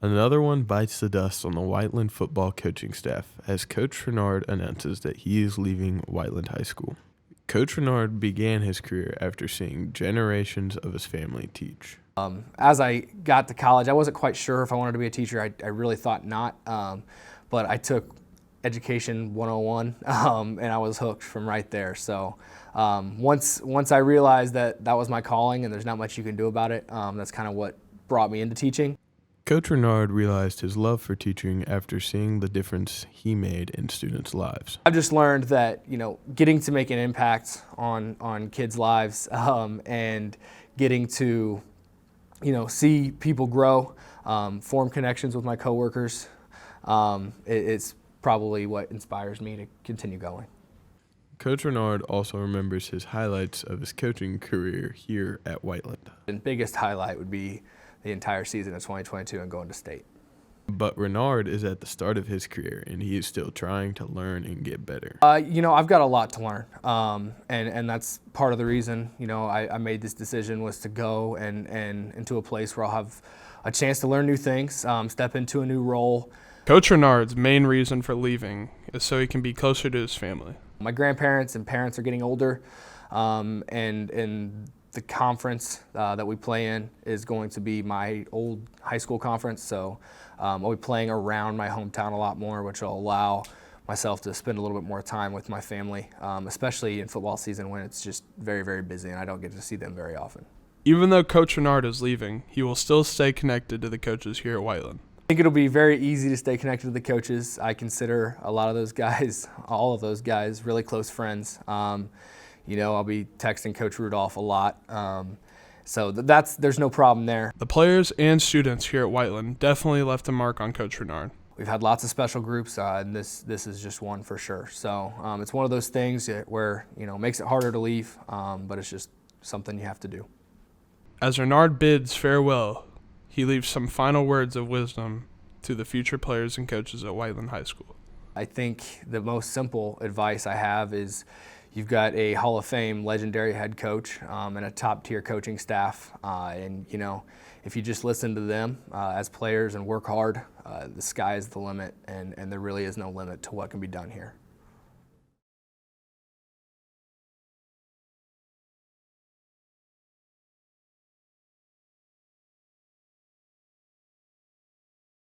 Another one bites the dust on the Whiteland football coaching staff as Coach Ranard announces that he is leaving Whiteland High School. Coach Ranard began his career after seeing generations of his family teach. As I got to college, I wasn't quite sure if I wanted to be a teacher. I really thought not, but I took Education 101, and I was hooked from right there. So once I realized that was my calling and there's not much you can do about it, that's kind of what brought me into teaching. Coach Ranard realized his love for teaching after seeing the difference he made in students' lives. I've just learned that, getting to make an impact on kids' lives and getting to, see people grow, form connections with my coworkers, it's probably what inspires me to continue going. Coach Ranard also remembers his highlights of his coaching career here at Whiteland. The biggest highlight would be the entire season of 2022 and going to state. But Ranard is at the start of his career, and he is still trying to learn and get better. I've got a lot to learn, and that's part of the reason, I made this decision was to go and into a place where I'll have a chance to learn new things, step into a new role. Coach Ranard's main reason for leaving is so he can be closer to his family. My grandparents and parents are getting older, and the conference that we play in is going to be my old high school conference, so I'll be playing around my hometown a lot more, which will allow myself to spend a little bit more time with my family, especially in football season when it's just very, very busy and I don't get to see them very often. Even though Coach Ranard is leaving, he will still stay connected to the coaches here at Whiteland. I think it'll be very easy to stay connected to the coaches. I consider a lot of those guys, all of those guys, really close friends. I'll be texting Coach Rudolph a lot, so there's no problem there. The players and students here at Whiteland definitely left a mark on Coach Ranard. We've had lots of special groups, and this is just one for sure. So it's one of those things where makes it harder to leave, but it's just something you have to do. As Ranard bids farewell, he leaves some final words of wisdom to the future players and coaches at Whiteland High School. I think the most simple advice I have is you've got a Hall of Fame legendary head coach and a top-tier coaching staff, and if you just listen to them as players and work hard, the sky is the limit, and there really is no limit to what can be done here.